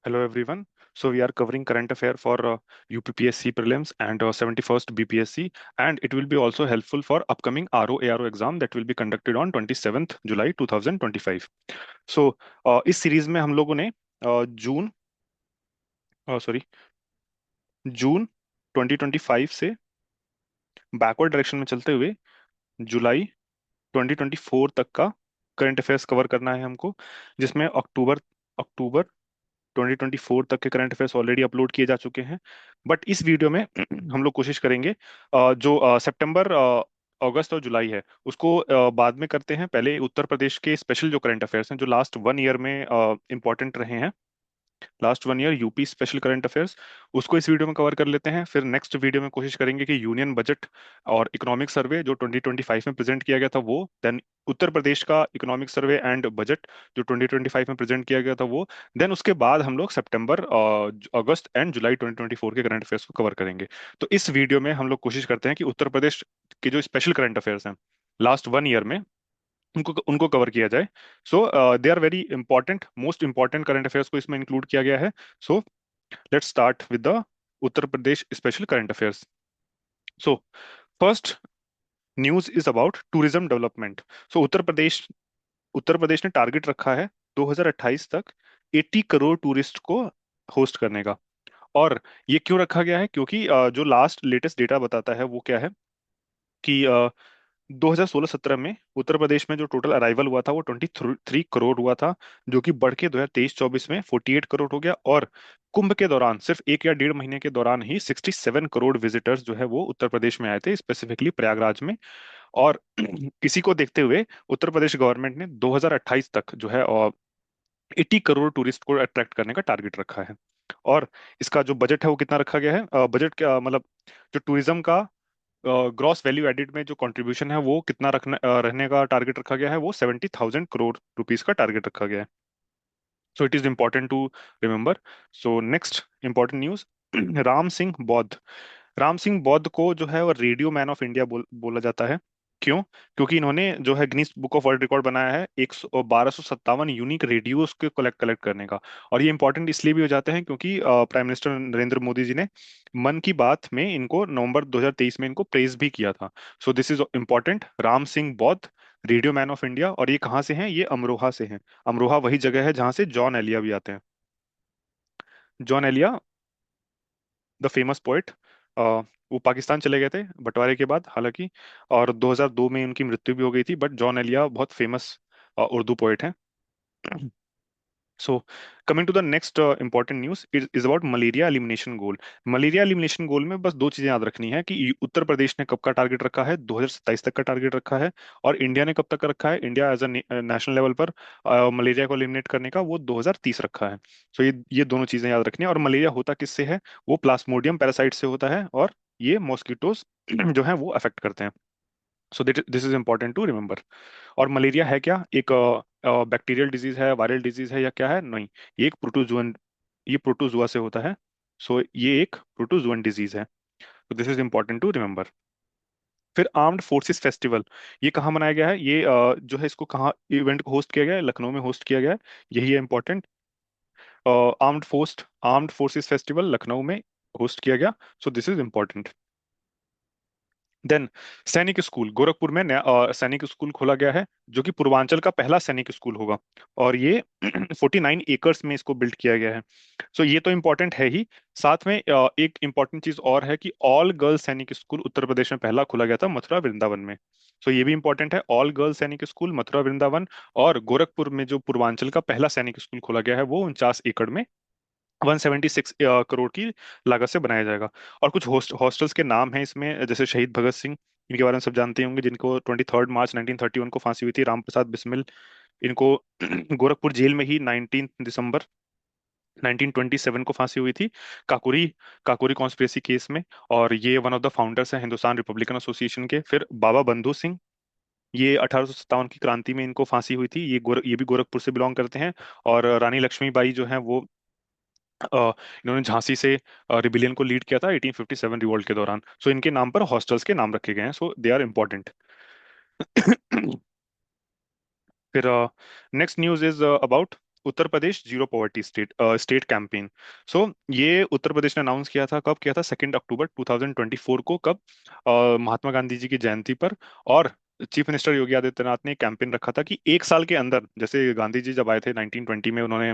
Hello everyone. So we are covering current affair for UPPSC prelims and 71st BPSC, and it will be also helpful for upcoming RO exam that will be conducted on 27th July 2025. So इस series में हम लोगों ने जून sorry जून 2025 से backward direction में चलते हुए जुलाई 2024 तक का करंट अफेयर्स कवर करना है हमको, जिसमें अक्टूबर अक्टूबर 2024 तक के करंट अफेयर्स ऑलरेडी अपलोड किए जा चुके हैं। बट इस वीडियो में हम लोग कोशिश करेंगे जो सितंबर, अगस्त और जुलाई है उसको बाद में करते हैं। पहले उत्तर प्रदेश के स्पेशल जो करंट अफेयर्स हैं जो लास्ट 1 ईयर में इंपॉर्टेंट रहे हैं, last 1 year UP special current affairs, उसको इस वीडियो में कवर कर लेते हैं। फिर नेक्स्ट वीडियो में कोशिश करेंगे कि यूनियन बजट और इकोनॉमिक सर्वे जो 2025 में प्रेजेंट किया गया था वो, देन उत्तर प्रदेश का इकोनॉमिक सर्वे एंड बजट जो 2025 में प्रेजेंट किया गया था वो, देन उसके बाद हम लोग सितंबर, अगस्त एंड जुलाई 2024 के करंट अफेयर्स को कवर करेंगे। तो इस वीडियो में हम लोग कोशिश करते हैं कि उत्तर प्रदेश के जो स्पेशल करंट अफेयर्स हैं लास्ट 1 ईयर में उनको उनको कवर किया जाए। So they are very important, most important current affairs को इसमें इंक्लूड किया गया है। So let's start with the Uttar Pradesh special current affairs. So first news is about tourism development. So Uttar Pradesh ने टारगेट रखा है 2028 तक 80 करोड़ टूरिस्ट को होस्ट करने का। और ये क्यों रखा गया है? क्योंकि जो लास्ट लेटेस्ट डेटा बताता है वो क्या है कि 2016-17 में उत्तर प्रदेश में जो टोटल अराइवल हुआ था वो 23 करोड़ हुआ था, जो कि बढ़ के 2023-24 में 48 करोड़ हो गया। और कुंभ के दौरान सिर्फ 1 या 1.5 महीने के दौरान ही 67 करोड़ विजिटर्स जो है वो उत्तर प्रदेश में आए थे, स्पेसिफिकली प्रयागराज में। और इसी को देखते हुए उत्तर प्रदेश गवर्नमेंट ने 2028 तक जो है 80 करोड़ टूरिस्ट को अट्रैक्ट करने का टारगेट रखा है। और इसका जो बजट है वो कितना रखा गया है? बजट क्या मतलब, जो टूरिज्म का ग्रॉस वैल्यू एडिड में जो कंट्रीब्यूशन है वो कितना रहने का टारगेट रखा गया है? वो 70,000 करोड़ रुपीस का टारगेट रखा गया है। So it is important to remember. So next important news Ram Singh Baudh. Ram Singh बौद्ध को जो है वो रेडियो मैन ऑफ इंडिया बोला जाता है। क्यों? क्योंकि इन्होंने जो है Guinness book of world record बनाया है 1257 यूनिक रेडियोस को कलेक्ट कलेक्ट करने का। और ये इंपॉर्टेंट इसलिए भी हो जाते हैं क्योंकि प्राइम मिनिस्टर नरेंद्र मोदी जी ने मन की बात में इनको नवंबर 2023 में इनको प्रेज भी किया था। So this is important. Ram Singh बौद्ध, रेडियो मैन ऑफ इंडिया। और ये कहाँ से हैं? ये अमरोहा से हैं। अमरोहा वही जगह है जहां से जॉन एलिया भी आते हैं। Jaun Elia, the famous poet, वो पाकिस्तान चले गए थे बंटवारे के बाद हालांकि, और 2002 में उनकी मृत्यु भी हो गई थी। बट जॉन एलिया बहुत फेमस उर्दू पोइट हैं। So coming to the next important news is about malaria elimination goal. Malaria elimination goal में बस दो चीजें याद रखनी है कि उत्तर प्रदेश ने कब का टारगेट रखा है, 2027 तक का टारगेट रखा है। और इंडिया ने कब तक का रखा है? India as a national level पर मलेरिया को एलिमिनेट करने का वो 2030 रखा है। सो ये दोनों चीजें याद रखनी है। और मलेरिया होता किससे है? वो प्लाज्मोडियम पैरासाइट से होता है, और ये मॉस्किटोज जो है वो अफेक्ट करते हैं। So this is important to remember. और मलेरिया है क्या? एक बैक्टीरियल डिजीज है, वायरल डिजीज है, या क्या है? नहीं, ये एक प्रोटोजुअन, ये प्रोटोजुआ से होता है। सो ये एक प्रोटोजुअन डिजीज है। तो this is important to remember. फिर आर्म्ड फोर्सेस फेस्टिवल, ये कहाँ मनाया गया है? ये जो है इसको कहाँ इवेंट को होस्ट किया गया है? लखनऊ में होस्ट किया गया है। यही है important. Armed forces festival Lucknow में होस्ट किया गया। So this is important. Then Sainik school Gorakhpur में नया सैनिक स्कूल खोला गया है, जो कि पूर्वांचल का पहला सैनिक स्कूल होगा। और ये 49 एकर्स में इसको बिल्ड किया गया है। सो ये तो इम्पोर्टेंट है ही। साथ में एक इम्पोर्टेंट चीज और है कि ऑल गर्ल्स सैनिक स्कूल उत्तर प्रदेश में पहला खोला गया था मथुरा वृंदावन में। सो ये भी इंपॉर्टेंट है, ऑल गर्ल्स सैनिक स्कूल मथुरा वृंदावन। और गोरखपुर में जो पूर्वांचल का पहला सैनिक स्कूल खोला गया है वो 49 एकड़ में 176 करोड़ की लागत से बनाया जाएगा। और कुछ हॉस्टल्स के नाम हैं इसमें, जैसे शहीद भगत सिंह, इनके बारे में सब जानते होंगे, जिनको 23 मार्च 1931 को फांसी हुई थी। राम प्रसाद बिस्मिल, इनको गोरखपुर जेल में ही 19 दिसंबर 1927 को फांसी हुई थी, काकोरी काकोरी कॉन्स्पिरेसी केस में। और ये वन ऑफ द फाउंडर्स हैं हिंदुस्तान रिपब्लिकन एसोसिएशन के। फिर बाबा बंधु सिंह, ये 1857 की क्रांति में इनको फांसी हुई थी। ये भी गोरखपुर से बिलोंग करते हैं। और रानी लक्ष्मीबाई जो है वो, इन्होंने झांसी से रिबिलियन को लीड किया था 1857 रिवॉल्ट के दौरान। सो इनके नाम पर हॉस्टल्स के नाम रखे गए हैं। So they are important. फिर next news is about Uttar Pradesh zero poverty state campaign. So ये उत्तर प्रदेश ने अनाउंस किया था, कब किया था? 2 अक्टूबर 2024 को। कब? महात्मा गांधी जी की जयंती पर। और चीफ मिनिस्टर योगी आदित्यनाथ ने कैंपेन रखा था कि एक साल के अंदर, जैसे गांधी जी जब आए थे 1920 में, उन्होंने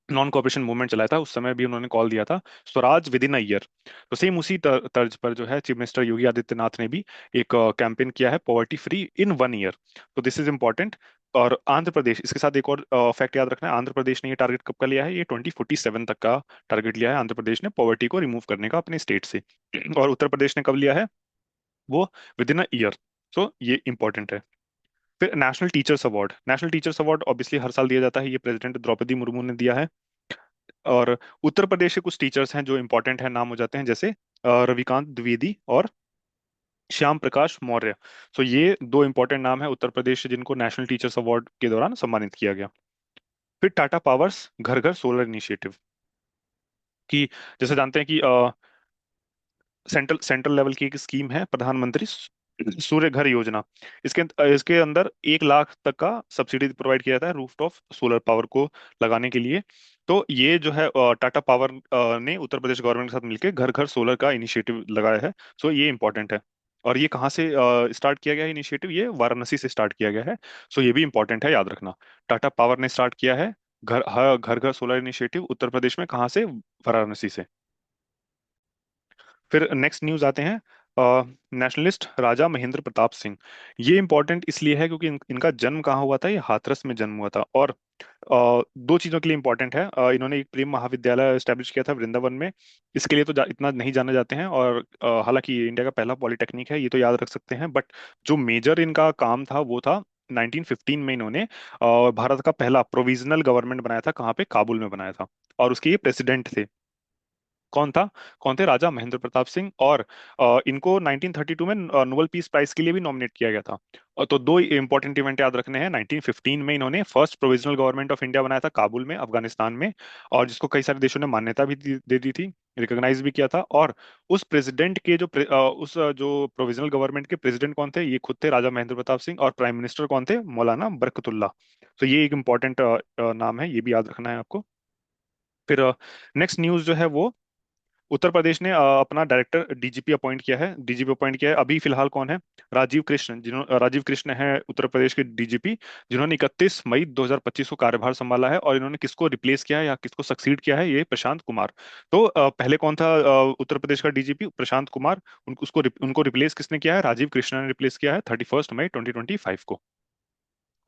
नॉन कॉपरेशन मूवमेंट चलाया था, उस समय भी उन्होंने कॉल दिया था Swaraj with in a year. तो सेम उसी तर्ज पर जो है चीफ मिनिस्टर योगी आदित्यनाथ ने भी एक कैंपेन किया है, पॉवर्टी फ्री इन 1 ईयर। तो दिस इज इम्पोर्टेंट। और आंध्र प्रदेश, इसके साथ एक और फैक्ट याद रखना है, आंध्र प्रदेश ने ये टारगेट कब का लिया है? ये 2047 तक का टारगेट लिया है आंध्र प्रदेश ने, पॉवर्टी को रिमूव करने का अपने स्टेट से। और उत्तर प्रदेश ने कब लिया है? वो विद इन अ ईयर। सो ये इंपॉर्टेंट है। फिर national teachers award, national teachers award obviously हर साल दिया जाता है, ये प्रेसिडेंट द्रौपदी मुर्मू ने दिया है। और उत्तर प्रदेश के कुछ टीचर्स हैं जो इंपॉर्टेंट हैं, नाम हो जाते हैं जैसे रविकांत द्विवेदी और श्याम प्रकाश मौर्य। सो ये दो इंपॉर्टेंट नाम है उत्तर प्रदेश से जिनको नेशनल टीचर्स अवार्ड के दौरान सम्मानित किया गया। फिर टाटा पावर्स घर घर सोलर इनिशिएटिव की, जैसे जानते हैं कि सेंट्रल सेंट्रल लेवल की एक स्कीम है, प्रधानमंत्री सूर्य घर योजना। इसके इसके अंदर 1 लाख तक का सब्सिडी प्रोवाइड किया जाता है रूफटॉप सोलर पावर को लगाने के लिए। तो ये जो है टाटा पावर ने उत्तर प्रदेश गवर्नमेंट के साथ मिलकर घर घर सोलर का इनिशिएटिव लगाया है। सो ये इंपॉर्टेंट है। और ये कहाँ से स्टार्ट किया गया है इनिशिएटिव? ये वाराणसी से स्टार्ट किया गया है। सो ये भी इंपॉर्टेंट है, याद रखना। टाटा पावर ने स्टार्ट किया है घर घर सोलर इनिशिएटिव उत्तर प्रदेश में, कहाँ से? वाराणसी से। फिर नेक्स्ट न्यूज आते हैं, नेशनलिस्ट राजा महेंद्र प्रताप सिंह। ये इंपॉर्टेंट इसलिए है क्योंकि इनका जन्म कहाँ हुआ था? ये हाथरस में जन्म हुआ था। और दो चीजों के लिए इंपॉर्टेंट है, इन्होंने एक प्रेम महाविद्यालय एस्टेब्लिश किया था वृंदावन में। इसके लिए तो इतना नहीं जाने जाते हैं, और हालांकि ये इंडिया का पहला पॉलिटेक्निक है, ये तो याद रख सकते हैं। बट जो मेजर इनका काम था वो था 1915 में इन्होंने भारत का पहला प्रोविजनल गवर्नमेंट बनाया था। कहाँ पे? काबुल में बनाया था। और उसके ये प्रेसिडेंट थे। कौन था? कौन थे? राजा महेंद्र प्रताप सिंह। और इनको 1932 में नोबेल पीस प्राइज के लिए भी नॉमिनेट किया गया था। और तो दो इंपॉर्टेंट इवेंट याद रखने हैं। 1915 में इन्होंने first provisional government of India बनाया था काबुल में, अफगानिस्तान में, और जिसको कई सारे देशों ने मान्यता भी दे दी थी, रिकॉग्नाइज भी किया था। और उस प्रेसिडेंट के जो प्रोविजनल गवर्नमेंट के प्रेसिडेंट कौन थे? ये खुद थे, राजा महेंद्र प्रताप सिंह। और प्राइम मिनिस्टर कौन थे? मौलाना बरकतुल्ला। तो ये एक इंपॉर्टेंट नाम है, ये भी याद रखना है आपको। फिर नेक्स्ट न्यूज जो है वो, उत्तर प्रदेश ने अपना डायरेक्टर डीजीपी अपॉइंट किया है। डीजीपी अपॉइंट किया है अभी फिलहाल, कौन है? राजीव कृष्ण। राजीव कृष्ण है उत्तर प्रदेश के डीजीपी, जिन्होंने 31 मई 2025 को कार्यभार संभाला है। और इन्होंने किसको रिप्लेस किया है या किसको सक्सीड किया है? ये प्रशांत कुमार। तो पहले कौन था उत्तर प्रदेश का डीजीपी? प्रशांत कुमार। उनको रिप्लेस किसने किया है? राजीव कृष्ण ने रिप्लेस किया है 31 मई 2025 को।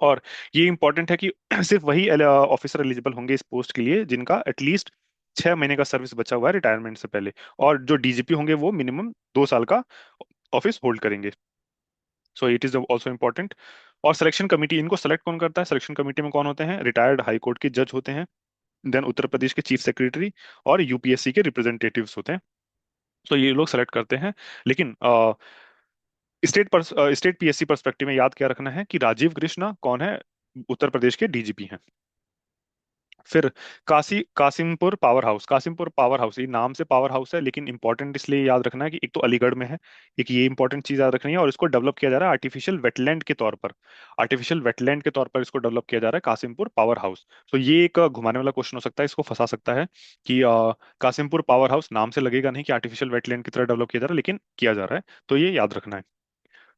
और ये इंपॉर्टेंट है कि सिर्फ वही ऑफिसर एलिजिबल होंगे इस पोस्ट के लिए जिनका एटलीस्ट 6 महीने का सर्विस बचा हुआ है रिटायरमेंट से पहले। और जो डीजीपी होंगे वो मिनिमम 2 साल का ऑफिस होल्ड करेंगे। सो इट इज ऑल्सो इम्पोर्टेंट। और सिलेक्शन कमेटी, इनको सेलेक्ट कौन करता है? सिलेक्शन कमेटी में कौन होते हैं? रिटायर्ड हाई कोर्ट के जज होते हैं, देन उत्तर प्रदेश के चीफ सेक्रेटरी, और यूपीएससी के रिप्रेजेंटेटिव्स होते हैं। तो ये लोग सेलेक्ट करते हैं। लेकिन स्टेट पीएससी पर्सपेक्टिव में याद क्या रखना है कि राजीव कृष्णा कौन है? उत्तर प्रदेश के डीजीपी हैं। फिर Kasimpur power house. Kasimpur power house, ये नाम से पावर हाउस है, लेकिन इंपॉर्टेंट इसलिए याद रखना है कि एक तो अलीगढ़ में है, एक ये इंपॉर्टेंट चीज याद रखनी है। और इसको डेवलप किया जा रहा है आर्टिफिशियल वेटलैंड के तौर पर। आर्टिफिशियल वेटलैंड के तौर पर इसको डेवलप किया जा रहा है, कासिमपुर पावर हाउस। तो ये एक घुमाने वाला क्वेश्चन हो सकता है, इसको फंसा सकता है कि कासिमपुर पावर हाउस नाम से लगेगा नहीं कि आर्टिफिशियल वेटलैंड की तरह डेवलप किया जा रहा है, लेकिन किया जा रहा है। तो ये याद रखना है।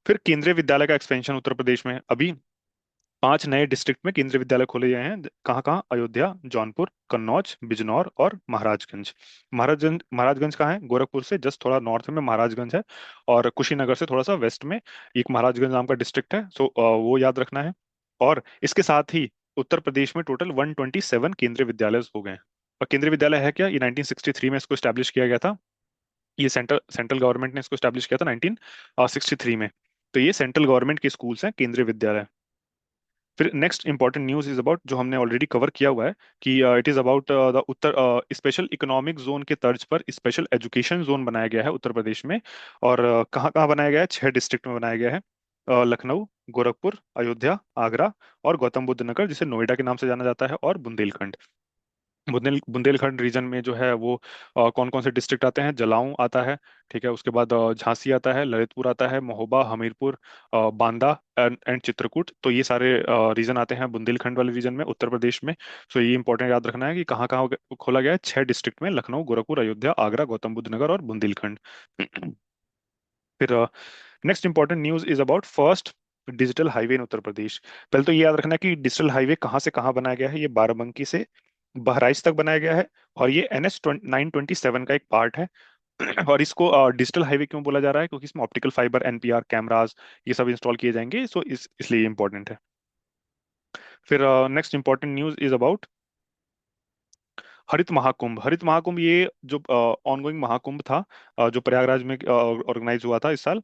फिर केंद्रीय विद्यालय का एक्सपेंशन उत्तर प्रदेश में, अभी 5 नए डिस्ट्रिक्ट में केंद्रीय विद्यालय खोले गए हैं। कहाँ कहाँ? अयोध्या, जौनपुर, कन्नौज, बिजनौर और महाराजगंज। महाराजगंज कहाँ है? गोरखपुर से जस्ट थोड़ा नॉर्थ में महाराजगंज है। और कुशीनगर से थोड़ा सा वेस्ट में एक महाराजगंज नाम का डिस्ट्रिक्ट है। सो वो याद रखना है। और इसके साथ ही उत्तर प्रदेश में टोटल 127 केंद्रीय विद्यालय हो गए हैं। और केंद्रीय विद्यालय है क्या? ये 1963 में इसको स्टैब्लिश किया गया था। ये सेंट्रल गवर्नमेंट ने इसको स्टैब्लिश किया था 1963 में। तो ये सेंट्रल गवर्नमेंट के स्कूल्स हैं, केंद्रीय विद्यालय। फिर next important news is about, जो हमने ऑलरेडी कवर किया हुआ है, कि it is about the Uttar special economic zone के तर्ज पर स्पेशल एजुकेशन जोन बनाया गया है उत्तर प्रदेश में। और कहाँ कहाँ बनाया गया है? 6 डिस्ट्रिक्ट में बनाया गया है, लखनऊ, गोरखपुर, अयोध्या, आगरा और गौतम बुद्ध नगर, जिसे नोएडा के नाम से जाना जाता है, और बुंदेलखंड। बुंदेलखंड रीजन में जो है वो कौन कौन से डिस्ट्रिक्ट आते हैं? जलाऊं आता है, ठीक है। उसके बाद झांसी आता है, ललितपुर आता है, महोबा, हमीरपुर, बांदा एंड चित्रकूट। तो ये सारे रीजन आते हैं बुंदेलखंड वाले रीजन में, उत्तर प्रदेश में। सो ये इंपॉर्टेंट याद रखना है कि कहाँ कहाँ खोला गया है। 6 डिस्ट्रिक्ट में: लखनऊ, गोरखपुर, अयोध्या, आगरा, गौतम बुद्ध नगर और बुंदेलखंड। फिर next important news is about first digital highway in Uttar Pradesh. पहले तो ये याद रखना कि डिजिटल हाईवे कहाँ से कहाँ बनाया गया है। ये बाराबंकी से बहराइच तक बनाया गया है, और ये NH 927 का एक पार्ट है। और इसको डिजिटल हाईवे क्यों बोला जा रहा है? क्योंकि इसमें ऑप्टिकल फाइबर, NPR कैमरास, ये सब इंस्टॉल किए जाएंगे। सो इसलिए इंपॉर्टेंट है। फिर next important news is about हरित महाकुंभ। हरित महाकुंभ ये जो ऑनगोइंग महाकुंभ था, जो प्रयागराज में ऑर्गेनाइज हुआ था इस साल,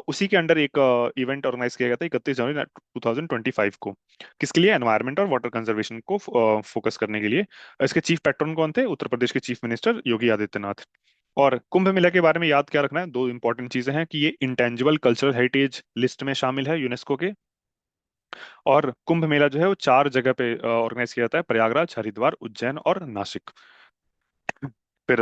उसी के अंडर एक इवेंट ऑर्गेनाइज किया गया था 31 जनवरी 2025 को। किसके लिए? एनवायरनमेंट और वाटर कंजर्वेशन को फोकस करने के लिए। इसके चीफ पेट्रन कौन थे? उत्तर प्रदेश के चीफ मिनिस्टर योगी आदित्यनाथ। और कुंभ मेला के बारे में याद क्या रखना है? दो इंपॉर्टेंट चीजें हैं कि ये इंटेंजिबल कल्चरल हेरिटेज लिस्ट में शामिल है, यूनेस्को के। और कुंभ मेला जो है वो 4 जगह पे ऑर्गेनाइज किया जाता है: प्रयागराज, हरिद्वार, उज्जैन और नासिक। फिर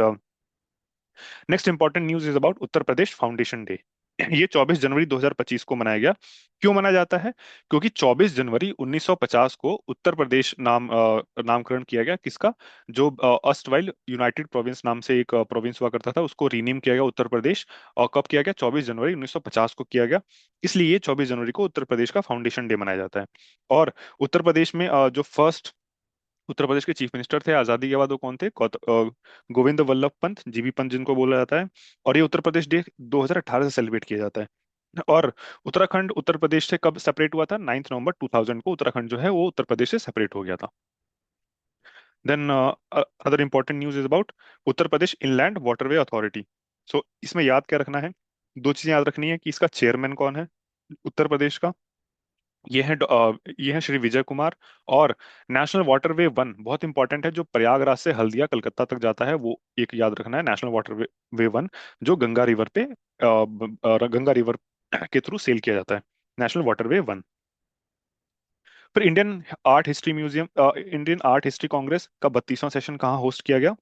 next important news is about Uttar Pradesh foundation day. ये 24 जनवरी 2025 को मनाया गया। क्यों मनाया जाता है? क्योंकि 24 जनवरी 1950 को उत्तर प्रदेश नामकरण किया गया। किसका? जो अर्स्टवाइल यूनाइटेड प्रोविंस नाम से एक प्रोविंस हुआ करता था, उसको रीनेम किया गया उत्तर प्रदेश। और कब किया गया? 24 जनवरी 1950 को किया गया। इसलिए 24 जनवरी को उत्तर प्रदेश का फाउंडेशन डे मनाया जाता है। और उत्तर प्रदेश में जो फर्स्ट उत्तर प्रदेश के चीफ मिनिस्टर थे आजादी के बाद, वो कौन थे? गोविंद वल्लभ पंत, जीबी पंत जिनको बोला जाता है। और ये उत्तर प्रदेश डे 2018 से सेलिब्रेट किया जाता है। और उत्तराखंड उत्तर प्रदेश से कब सेपरेट हुआ था? 9 नवंबर 2000 को उत्तराखंड जो है वो उत्तर प्रदेश से सेपरेट हो गया था। Then other important news is about Uttar Pradesh inland waterway authority. So इसमें याद क्या रखना है? दो चीजें याद रखनी है कि इसका चेयरमैन कौन है उत्तर प्रदेश का। ये है श्री विजय कुमार। और नेशनल वाटरवे वन बहुत इंपॉर्टेंट है, जो प्रयागराज से हल्दिया कलकत्ता तक जाता है, वो एक याद रखना है, नेशनल वाटरवे वे वन, जो गंगा रिवर पे गंगा रिवर के थ्रू सेल किया जाता है। National waterway one. फिर इंडियन आर्ट हिस्ट्री कांग्रेस का 32वां सेशन कहाँ होस्ट किया गया?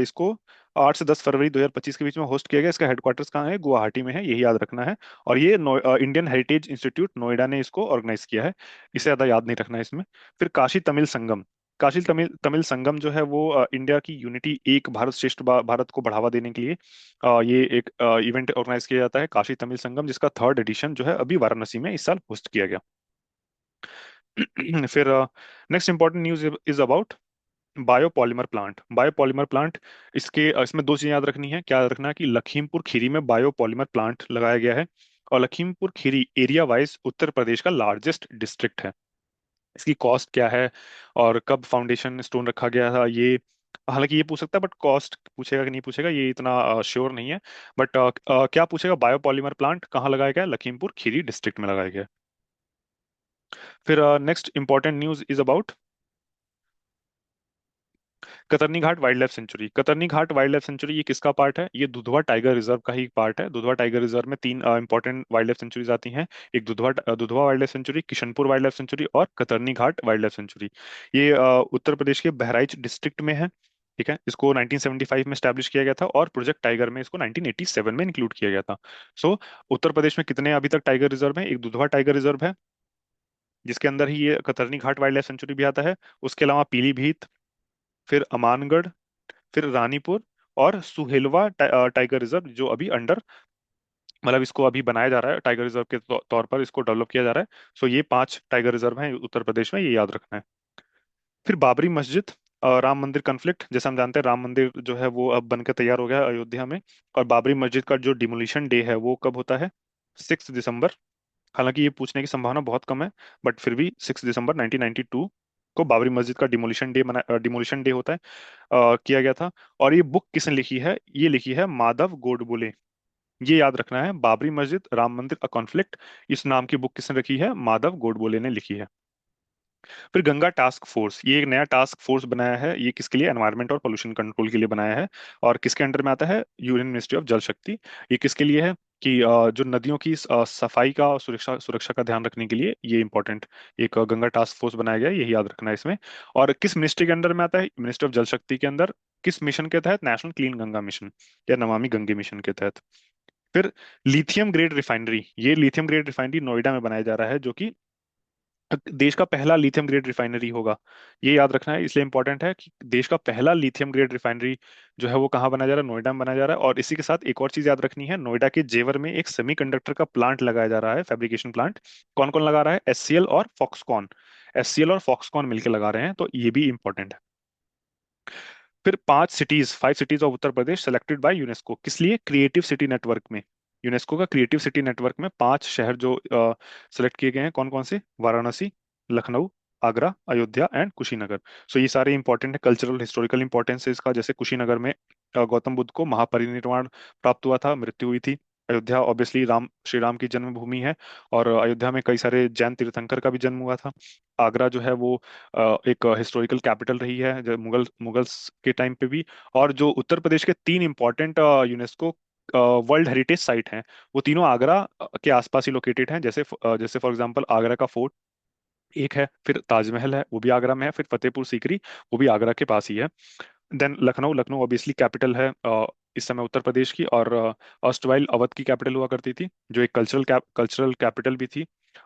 इसको 8 से 10 फरवरी 2025 के बीच में होस्ट किया गया। इसका हेडक्वार्टर्स कहाँ है? गुवाहाटी में है, यही याद रखना है। और ये इंडियन हेरिटेज इंस्टीट्यूट नोएडा ने इसको ऑर्गेनाइज किया है। इसे ज्यादा याद नहीं रखना है इसमें। फिर काशी तमिल संगम। काशी तमिल तमिल संगम जो है वो इंडिया की यूनिटी, एक भारत श्रेष्ठ भारत को बढ़ावा देने के लिए ये एक इवेंट ऑर्गेनाइज किया जाता है, काशी तमिल संगम, जिसका 3rd एडिशन जो है अभी वाराणसी में इस साल होस्ट किया गया। फिर next important news is about biopolymer plant. Biopolymer plant, इसमें दो चीजें याद रखनी है। क्या याद रखना है? कि लखीमपुर खीरी में बायोपॉलीमर प्लांट लगाया गया है। और लखीमपुर खीरी एरिया वाइज उत्तर प्रदेश का लार्जेस्ट डिस्ट्रिक्ट है। इसकी कॉस्ट क्या है और कब फाउंडेशन स्टोन रखा गया था, ये हालांकि ये पूछ सकता है, बट कॉस्ट पूछेगा कि नहीं पूछेगा ये इतना श्योर नहीं है। बट क्या पूछेगा? बायोपॉलीमर प्लांट कहाँ लगाया गया है? लखीमपुर खीरी डिस्ट्रिक्ट में लगाया गया है। फिर next important news is about Katarni Ghat wild life sanctuary. Katarni Ghat wild life sanctuary ये किसका पार्ट है? ये दुधवा टाइगर रिजर्व का ही पार्ट है। दुधवा टाइगर रिजर्व में 3 इंपॉर्टेंट वाइल्ड लाइफ सेंचुरीज आती हैं। एक Dudhwa wild life sanctuary, Kishanpur wild life sanctuary और कतरनी घाट वाइल्ड लाइफ सेंचुरी। ये उत्तर प्रदेश के बहराइच डिस्ट्रिक्ट में है। ठीक है, इसको 1975 में स्टैब्लिश किया गया था, और प्रोजेक्ट टाइगर में इसको 1987 में इंक्लूड किया गया था। सो उत्तर प्रदेश में कितने अभी तक टाइगर रिजर्व है? एक दुधवा टाइगर रिजर्व है, जिसके अंदर ही ये कतरनी घाट वाइल्ड लाइफ सेंचुरी भी आता है। उसके अलावा पीलीभीत, फिर अमानगढ़, फिर रानीपुर और सुहेलवा टाइगर रिजर्व, जो अभी अंडर, मतलब इसको अभी बनाया जा रहा है टाइगर रिजर्व के तौर पर, इसको डेवलप किया जा रहा है। सो ये 5 टाइगर रिजर्व हैं उत्तर प्रदेश में, ये याद रखना है। फिर बाबरी मस्जिद, राम मंदिर कन्फ्लिक्ट। जैसे हम जानते हैं राम मंदिर जो है वो अब बनकर तैयार हो गया है अयोध्या में। और बाबरी मस्जिद का जो डिमोलिशन डे है वो कब होता है? 6 दिसंबर। हालांकि ये पूछने की संभावना बहुत कम है, बट फिर भी 6 दिसंबर 1992 को बाबरी मस्जिद का डिमोलिशन डे होता है, किया गया था। और ये बुक किसने लिखी है? ये लिखी है माधव गोडबोले। ये याद रखना है, बाबरी मस्जिद राम मंदिर अ कॉन्फ्लिक्ट, इस नाम की बुक किसने लिखी है? माधव गोडबोले ने लिखी है। फिर गंगा टास्क फोर्स, ये एक नया टास्क फोर्स बनाया है। ये किसके लिए? एनवायरमेंट और पोल्यूशन कंट्रोल के लिए बनाया है। और किसके अंडर में आता है? यूनियन मिनिस्ट्री ऑफ जल शक्ति। ये किसके लिए है? कि जो नदियों की सफाई का और सुरक्षा सुरक्षा का ध्यान रखने के लिए ये इंपॉर्टेंट एक गंगा टास्क फोर्स बनाया गया है, यही याद रखना है इसमें। और किस मिनिस्ट्री के अंडर में आता है? मिनिस्टर ऑफ जल शक्ति के अंदर। किस मिशन के तहत? नेशनल क्लीन गंगा मिशन या नमामि गंगे मिशन के तहत। फिर लिथियम ग्रेड रिफाइनरी, ये लिथियम ग्रेड रिफाइनरी नोएडा में बनाया जा रहा है, जो कि देश का पहला लिथियम ग्रेड रिफाइनरी होगा। ये याद रखना है, इसलिए इंपॉर्टेंट है कि देश का पहला लिथियम ग्रेड रिफाइनरी जो है वो कहाँ बनाया जा रहा है? नोएडा में बनाया जा रहा है। और इसी के साथ एक और चीज याद रखनी है, नोएडा के जेवर में एक सेमीकंडक्टर का प्लांट लगाया जा रहा है, फैब्रिकेशन प्लांट। कौन कौन लगा रहा है? एचसीएल और फॉक्सकॉन। एचसीएल और फॉक्सकॉन मिलकर लगा रहे हैं, तो ये भी इंपॉर्टेंट है। फिर 5 cities of Uttar Pradesh selected by UNESCO, किस लिए? क्रिएटिव सिटी नेटवर्क में। यूनेस्को का क्रिएटिव सिटी नेटवर्क में 5 शहर जो सेलेक्ट किए गए हैं, कौन कौन से? वाराणसी, लखनऊ, आगरा, अयोध्या एंड कुशीनगर। सो ये सारे इंपॉर्टेंट है, कल्चरल हिस्टोरिकल इंपॉर्टेंस है इसका। जैसे कुशीनगर में गौतम बुद्ध को महापरिनिर्वाण प्राप्त हुआ था, मृत्यु हुई थी। अयोध्या ऑब्वियसली राम श्री राम की जन्मभूमि है, और अयोध्या में कई सारे जैन तीर्थंकर का भी जन्म हुआ था। आगरा जो है वो एक हिस्टोरिकल कैपिटल रही है, जो मुगल्स के टाइम पे भी। और जो उत्तर प्रदेश के 3 important UNESCO world heritage site हैं, वो तीनों आगरा के आसपास ही लोकेटेड हैं। जैसे फॉर एग्जांपल आगरा का फोर्ट एक है, फिर ताजमहल है वो भी आगरा में है, फिर फतेहपुर सीकरी वो भी आगरा के पास ही है। Then Lucknow, Lucknow obviously capital है इस समय उत्तर प्रदेश की, और अर्स्टवाइल अवध की कैपिटल हुआ करती थी, जो एक कल्चरल कैपिटल भी थी।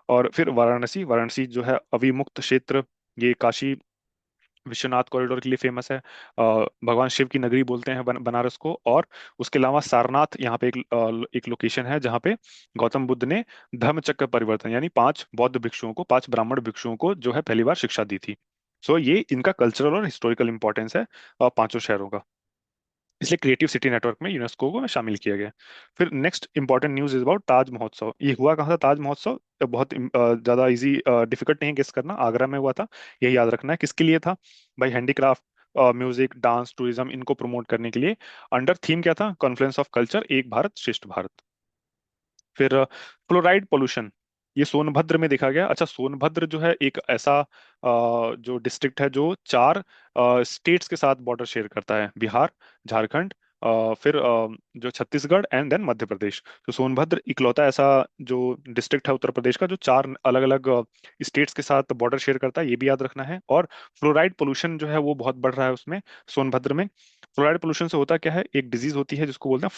और फिर वाराणसी, वाराणसी जो है अविमुक्त क्षेत्र, ये काशी विश्वनाथ कॉरिडोर के लिए फेमस है। भगवान शिव की नगरी बोलते हैं बनारस को। और उसके अलावा सारनाथ यहाँ पे एक लोकेशन है, जहाँ पे गौतम बुद्ध ने धर्म चक्र परिवर्तन यानी 5 बौद्ध भिक्षुओं को, 5 ब्राह्मण भिक्षुओं को जो है पहली बार शिक्षा दी थी। सो ये इनका कल्चरल और हिस्टोरिकल इंपॉर्टेंस है पांचों शहरों का, इसलिए क्रिएटिव सिटी नेटवर्क में यूनेस्को को शामिल किया गया। फिर next important news is about Taj Mahotsav. ये हुआ कहाँ था ताज महोत्सव? बहुत ज्यादा इजी डिफिकल्ट नहीं गेस करना, आगरा में हुआ था। यही याद रखना है किसके लिए था भाई? हैंडीक्राफ्ट, म्यूजिक, डांस, टूरिज्म, इनको प्रमोट करने के लिए। अंडर थीम क्या था? कॉन्फ्लुएंस ऑफ कल्चर, एक भारत श्रेष्ठ भारत। फिर फ्लोराइड पोल्यूशन, ये सोनभद्र में देखा गया। अच्छा, सोनभद्र जो है एक ऐसा जो डिस्ट्रिक्ट है जो 4 स्टेट्स के साथ बॉर्डर शेयर करता है, बिहार, झारखंड, फिर जो छत्तीसगढ़ एंड देन मध्य प्रदेश। तो सोनभद्र इकलौता ऐसा जो डिस्ट्रिक्ट है उत्तर प्रदेश का जो 4 अलग अलग स्टेट्स के साथ बॉर्डर शेयर करता है, ये भी याद रखना है। और फ्लोराइड पोल्यूशन जो है वो बहुत बढ़ रहा है उसमें, सोनभद्र में। फ्लोराइड पोल्यूशन से होता क्या है? एक डिजीज होती है जिसको बोलते हैं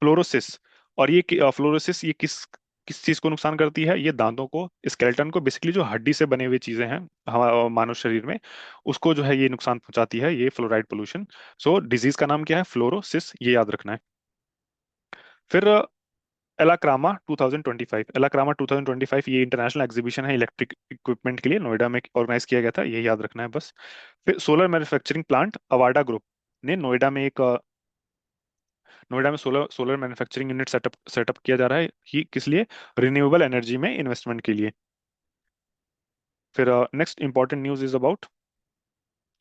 फ्लोरोसिस। और ये फ्लोरोसिस ये किस किस चीज को नुकसान करती है? ये दांतों को, स्केलेटन को, बेसिकली जो हड्डी से बने हुए चीजें हैं हमारे मानव शरीर में, उसको जो है ये नुकसान पहुंचाती है, ये फ्लोराइड पोल्यूशन। सो डिजीज का नाम क्या है? फ्लोरोसिस, ये याद रखना है। फिर एलाक्रामा 2025, एलाक्रामा 2025 ये इंटरनेशनल एग्जीबिशन है इलेक्ट्रिक इक्विपमेंट के लिए, नोएडा में ऑर्गेनाइज किया गया था, ये याद रखना है बस। फिर solar manufacturing plant Avaada group ने नोएडा में solar solar manufacturing unit setup setup किया जा रहा है, कि किस लिए? रिन्यूएबल एनर्जी में इन्वेस्टमेंट के लिए। फिर next important news is about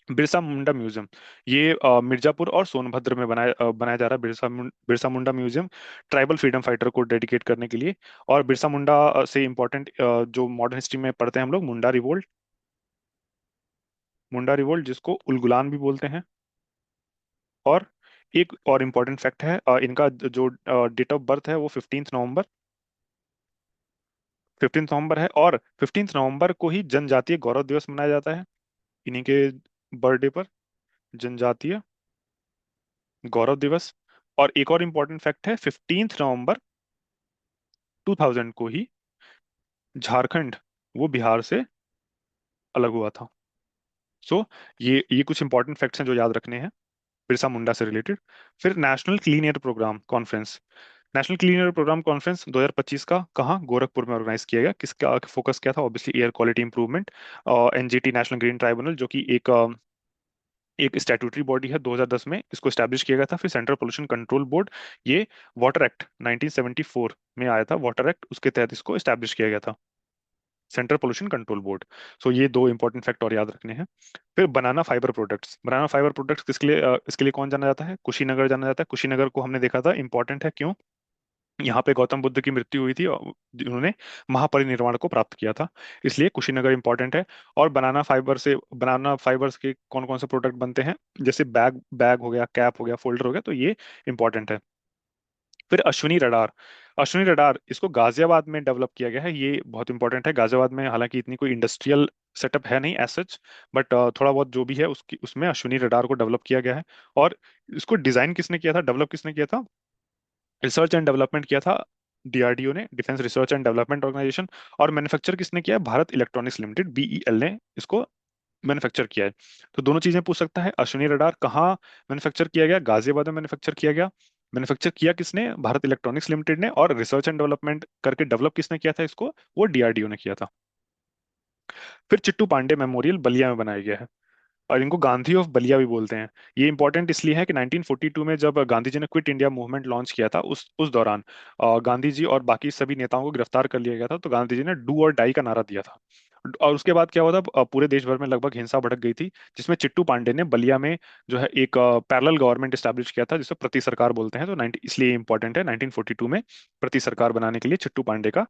Birsa Munda museum. ये मिर्जापुर और सोनभद्र में बनाया जा रहा है Birsa Munda museum, tribal freedom fighter को डेडिकेट करने के लिए। और बिरसा मुंडा से इंपॉर्टेंट जो मॉडर्न हिस्ट्री में पढ़ते हैं हम लोग, मुंडा रिवोल्ट जिसको उलगुलान भी बोलते हैं। और एक और इम्पोर्टेंट फैक्ट है, इनका जो डेट ऑफ बर्थ है वो 15 नवंबर है। और 15 नवंबर को ही जनजातीय गौरव दिवस मनाया जाता है, इन्हीं के बर्थडे पर, जनजातीय गौरव दिवस। और एक और इम्पोर्टेंट फैक्ट है, 15 नवंबर 2000 को ही झारखंड वो बिहार से अलग हुआ था। सो ये कुछ इंपॉर्टेंट फैक्ट्स हैं जो याद रखने हैं बिरसा मुंडा से रिलेटेड। फिर national clean air programme conference, national clean air programme conference 2025 का कहाँ? गोरखपुर में ऑर्गेनाइज किया गया। किसका फोकस क्या था? Obviously air quality improvement. NGT national green tribunal जो कि एक स्टैट्यूटरी बॉडी है, 2010 में इसको स्टैब्लिश किया गया था। फिर सेंट्रल पोल्यूशन कंट्रोल बोर्ड, ये वाटर एक्ट 1974 में आया था, वाटर एक्ट, उसके तहत इसको स्टैब्लिश किया गया था, सेंट्रल पोल्यूशन कंट्रोल बोर्ड। सो ये दो इंपॉर्टेंट फैक्ट और याद रखने हैं। फिर बनाना फाइबर प्रोडक्ट्स, बनाना फाइबर प्रोडक्ट्स किसके लिए इसके लिए कौन जाना जाता है? कुशीनगर जाना जाता है। कुशीनगर को हमने देखा था इंपॉर्टेंट है, क्यों? यहाँ पे गौतम बुद्ध की मृत्यु हुई थी और उन्होंने महापरिनिर्वाण को प्राप्त किया था, इसलिए कुशीनगर इंपॉर्टेंट है। और बनाना फाइबर्स के कौन कौन से प्रोडक्ट बनते हैं? जैसे बैग बैग हो गया, कैप हो गया, फोल्डर हो गया, तो ये इंपॉर्टेंट है। फिर अश्विनी रडार। अश्विनी रडार इसको गाजियाबाद में डेवलप किया गया है, ये बहुत इंपॉर्टेंट है। गाजियाबाद में हालांकि इतनी कोई इंडस्ट्रियल सेटअप है नहीं एज सच, बट थोड़ा बहुत जो भी है उसकी उसमें अश्विनी रडार को डेवलप किया गया है। और इसको डिजाइन किसने किया था, डेवलप किसने किया था, रिसर्च एंड डेवलपमेंट किया था डीआरडीओ ने, defence research and development organisation. और मैन्युफैक्चर किसने किया है, भारत इलेक्ट्रॉनिक्स लिमिटेड बीईएल ने इसको मैन्युफैक्चर किया है। तो दोनों चीजें पूछ सकता है, अश्विनी रडार कहाँ मैन्युफैक्चर किया गया, गाजियाबाद में मैन्युफैक्चर किया गया। मैन्युफैक्चर किया किसने, भारत इलेक्ट्रॉनिक्स लिमिटेड ने। और रिसर्च एंड डेवलपमेंट करके डेवलप किसने किया था इसको, वो डीआरडीओ ने किया था। फिर चिट्टू पांडे मेमोरियल बलिया में बनाया गया है, और इनको गांधी ऑफ बलिया भी बोलते हैं। ये इंपॉर्टेंट इसलिए है कि 1942 में जब गांधी जी ने क्विट इंडिया मूवमेंट लॉन्च किया था, उस दौरान गांधी जी और बाकी सभी नेताओं को गिरफ्तार कर लिया गया था। तो गांधी जी ने डू और डाई का नारा दिया था। और उसके बाद क्या हुआ था, पूरे देश भर में लगभग हिंसा भड़क गई थी, जिसमें चिट्टू पांडे ने बलिया में जो है एक पैरेलल गवर्नमेंट स्टैब्लिश किया था, जिसे प्रति सरकार बोलते हैं। तो 90 इसलिए इंपॉर्टेंट है, 1942 में प्रति सरकार बनाने के लिए चिट्टू पांडे का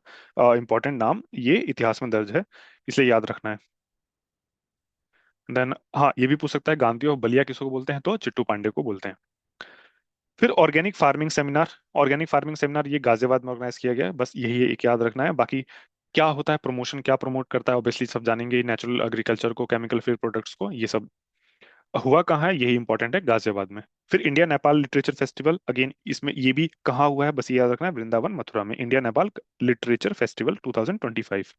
इंपॉर्टेंट नाम ये इतिहास में दर्ज है, इसलिए याद रखना है। देन हाँ, ये भी पूछ सकता है गांधी ऑफ बलिया किसको बोलते हैं, तो चिट्टू पांडे को बोलते हैं। फिर organic farming seminar. Organic farming seminar ये गाजियाबाद में ऑर्गेनाइज किया गया है, बस यही एक याद रखना है। बाकी क्या होता है प्रमोशन, क्या प्रमोट करता है, ऑब्वियसली सब जानेंगे, नेचुरल एग्रीकल्चर को, केमिकल फ्री प्रोडक्ट्स को, ये सब। हुआ कहाँ है, यही इंपॉर्टेंट है, गाजियाबाद में। फिर India Nepal literature festival, again इसमें ये भी कहाँ हुआ है, बस ये याद रखना है, वृंदावन मथुरा में, इंडिया नेपाल लिटरेचर फेस्टिवल 2025।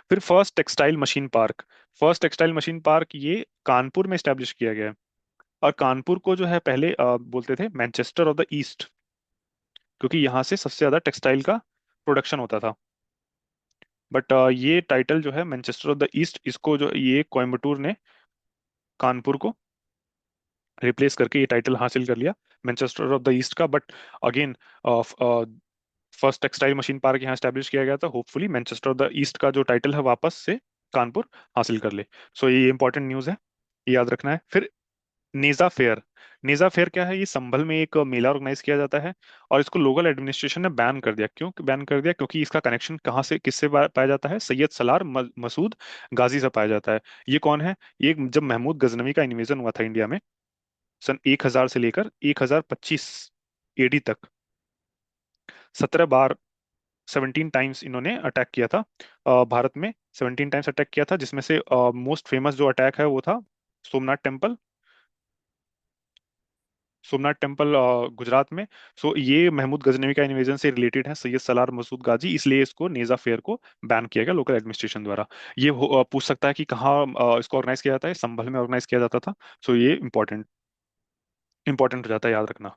फिर first textile machine park. First textile machine park ये कानपुर में स्टैब्लिश किया गया है। और कानपुर को जो है पहले बोलते थे मैनचेस्टर ऑफ द ईस्ट, क्योंकि यहाँ से सबसे ज्यादा टेक्सटाइल का प्रोडक्शन होता था। बट ये टाइटल जो है मैनचेस्टर ऑफ द ईस्ट, इसको जो ये कोयम्बटूर ने कानपुर को रिप्लेस करके ये टाइटल हासिल कर लिया मैनचेस्टर ऑफ द ईस्ट का। But again first textile machine park यहाँ स्टैब्लिश किया गया था, hopefully Manchester of the east का जो टाइटल है वापस से कानपुर हासिल कर ले। सो ये इंपॉर्टेंट न्यूज़ है, ये याद रखना है। फिर नेजा फेयर। नेजा फेयर क्या है, ये संभल में एक मेला ऑर्गेनाइज किया जाता है, और इसको लोकल एडमिनिस्ट्रेशन ने बैन कर दिया। क्यों बैन कर दिया, क्योंकि इसका कनेक्शन कहाँ से किससे पाया जाता है, सैयद सलार मसूद गाजी से पाया जाता है। ये कौन है, ये जब महमूद गजनवी का इन्वेजन हुआ था इंडिया में सन 1000 से लेकर 1025 एडी तक, 17 बार, 17 टाइम्स इन्होंने अटैक किया था भारत में। 17 टाइम्स अटैक किया था, जिसमें से मोस्ट फेमस जो अटैक है वो था सोमनाथ टेम्पल। सोमनाथ टेम्पल गुजरात में। सो ये महमूद गजनवी का इन्वेजन से रिलेटेड है, सैयद सलार मसूद गाजी, इसलिए इसको नेजा फेयर को बैन किया गया लोकल एडमिनिस्ट्रेशन द्वारा। ये पूछ सकता है कि कहाँ इसको ऑर्गेनाइज किया जाता है, संभल में ऑर्गेनाइज किया जाता था। सो ये इंपॉर्टेंट हो जाता है, याद रखना।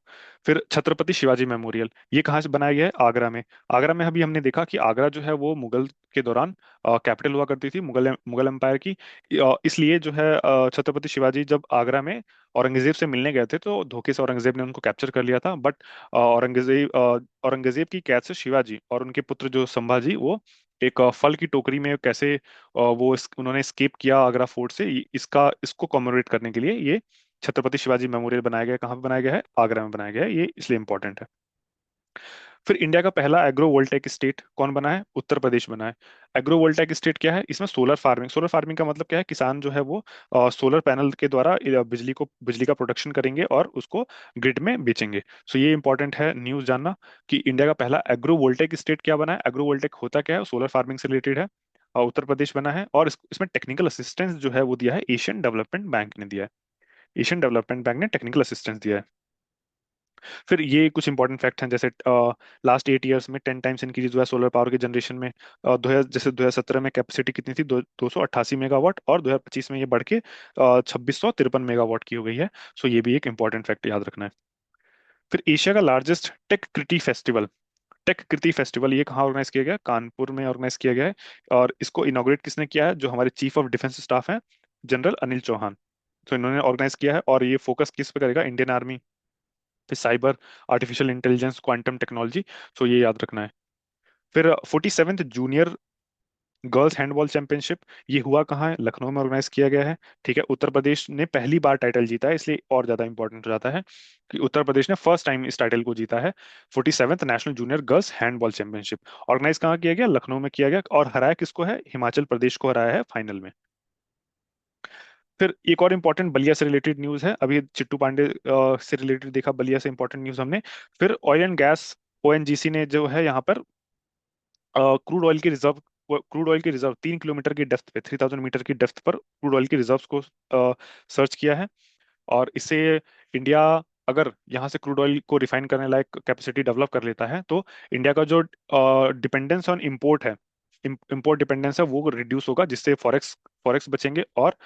फिर छत्रपति शिवाजी मेमोरियल, ये कहाँ से बनाया गया है, आगरा में। आगरा में अभी हमने देखा कि आगरा जो है वो मुगल के दौरान कैपिटल हुआ करती थी, मुगल मुगल एम्पायर की। इसलिए जो है छत्रपति शिवाजी जब आगरा में औरंगजेब से मिलने गए थे, तो धोखे से औरंगजेब ने उनको कैप्चर कर लिया था। बट औरंगजेब की कैद से शिवाजी और उनके पुत्र जो संभाजी, वो एक फल की टोकरी में कैसे उन्होंने escape किया आगरा फोर्ट से, इसको कॉमेमोरेट करने के लिए ये छत्रपति शिवाजी मेमोरियल बनाया गया है। कहाँ पे बनाया गया है, आगरा में बनाया गया है, ये इसलिए इंपॉर्टेंट है। फिर इंडिया का पहला एग्रो वोल्टेक स्टेट कौन बना है, उत्तर प्रदेश बना है। एग्रो वोल्टेक स्टेट क्या है, इसमें सोलर फार्मिंग। सोलर फार्मिंग का मतलब क्या है, किसान जो है वो सोलर पैनल के द्वारा बिजली का प्रोडक्शन करेंगे और उसको ग्रिड में बेचेंगे। सो ये इंपॉर्टेंट है न्यूज़ जानना कि इंडिया का पहला एग्रो वोल्टेक स्टेट क्या बना है। एग्रो वोल्टेक होता क्या है, सोलर फार्मिंग से रिलेटेड है, उत्तर प्रदेश बना है। और इसमें टेक्निकल असिस्टेंस जो है वो दिया है एशियन डेवलपमेंट बैंक ने दिया है। एशियन डेवलपमेंट बैंक ने टेक्निकल असिस्टेंस दिया है। फिर ये कुछ इंपॉर्टेंट फैक्ट हैं, जैसे लास्ट 8 ईयर्स में 10 टाइम्स इंक्रीज हुआ है सोलर पावर की जनरेशन में। 2017 में कैपेसिटी कितनी थी, 288 मेगावाट, और 2025 में ये बढ़ के 2653 मेगावाट की हो गई है। सो ये भी एक इंपॉर्टेंट फैक्ट याद रखना है। फिर एशिया का लार्जेस्ट टेक कृति फेस्टिवल। टेक कृति फेस्टिवल ये कहाँ ऑर्गेनाइज किया गया, कानपुर में ऑर्गेनाइज किया गया है। और इसको इनॉग्रेट किसने किया है, जो हमारे चीफ ऑफ डिफेंस स्टाफ हैं, जनरल अनिल चौहान। तो इन्होंने ऑर्गेनाइज किया है, और ये फोकस किस पे करेगा, इंडियन आर्मी, फिर cyber, artificial intelligence, quantum technology. So ये याद रखना है। फिर 47th junior girls handball championship, ये हुआ कहाँ है, लखनऊ में ऑर्गेनाइज किया गया है। ठीक है, उत्तर प्रदेश ने पहली बार टाइटल जीता है, इसलिए और ज्यादा इंपॉर्टेंट हो जाता है कि उत्तर प्रदेश ने फर्स्ट टाइम इस टाइटल को जीता है। 47th national junior girls handball championship organise कहाँ किया गया, लखनऊ में किया गया। और हराया किसको है, हिमाचल प्रदेश को हराया है फाइनल में। फिर एक और इम्पोर्टेंट बलिया से रिलेटेड न्यूज है, अभी चिट्टू पांडे से रिलेटेड देखा, बलिया से इम्पोर्टेंट न्यूज हमने। फिर ऑयल एंड गैस, ओएनजीसी ने जो है यहाँ पर क्रूड ऑयल की रिजर्व, 3 किलोमीटर की डेप्थ पे, 3000 मीटर की डेप्थ पर क्रूड ऑयल की रिजर्व्स को सर्च किया है। और इससे इंडिया अगर यहाँ से क्रूड ऑयल को रिफाइन करने लायक कैपेसिटी डेवलप कर लेता है, तो इंडिया का जो डिपेंडेंस ऑन इंपोर्ट है, इंपोर्ट डिपेंडेंस है, वो रिड्यूस होगा, जिससे फॉरेक्स फॉरेक्स बचेंगे, और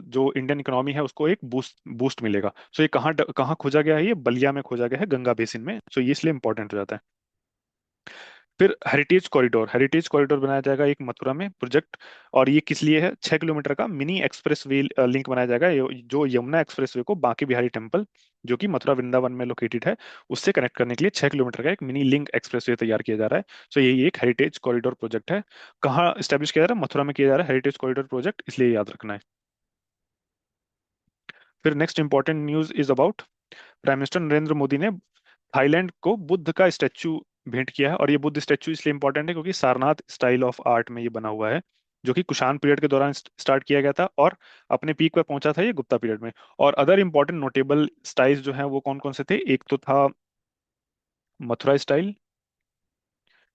जो इंडियन इकोनॉमी है उसको एक बूस्ट बूस्ट मिलेगा। सो ये कहाँ खोजा गया है, ये बलिया में खोजा गया है, गंगा बेसिन में। सो ये इसलिए इंपॉर्टेंट हो जाता है। फिर हेरिटेज कॉरिडोर बनाया जाएगा एक मथुरा में प्रोजेक्ट। और ये किस लिए है, 6 किलोमीटर का मिनी एक्सप्रेस वे लिंक बनाया जाएगा, जो यमुना एक्सप्रेस वे को बांके बिहारी टेम्पल, जो कि मथुरा वृंदावन में लोकेटेड है, उससे कनेक्ट करने के लिए 6 किलोमीटर का एक मिनी लिंक एक्सप्रेस वे तैयार किया जा रहा है। सो यही एक हेरिटेज कॉरिडोर प्रोजेक्ट है। कहाँ स्टैब्लिश किया जा रहा है, मथुरा में किया जा रहा है हेरिटेज कॉरिडोर प्रोजेक्ट, इसलिए याद रखना है। फिर next important news is about, prime minister Narendra Modi ने थाईलैंड को बुद्ध का स्टैचू भेंट किया है। और ये बुद्ध स्टैचू इसलिए इंपॉर्टेंट है क्योंकि सारनाथ स्टाइल ऑफ आर्ट में ये बना हुआ है, जो कि कुषाण पीरियड के दौरान स्टार्ट किया गया था, और अपने पीक पर पहुंचा था ये गुप्ता पीरियड में। और अदर इंपॉर्टेंट नोटेबल स्टाइल्स जो हैं वो कौन कौन से थे, एक तो था मथुरा स्टाइल,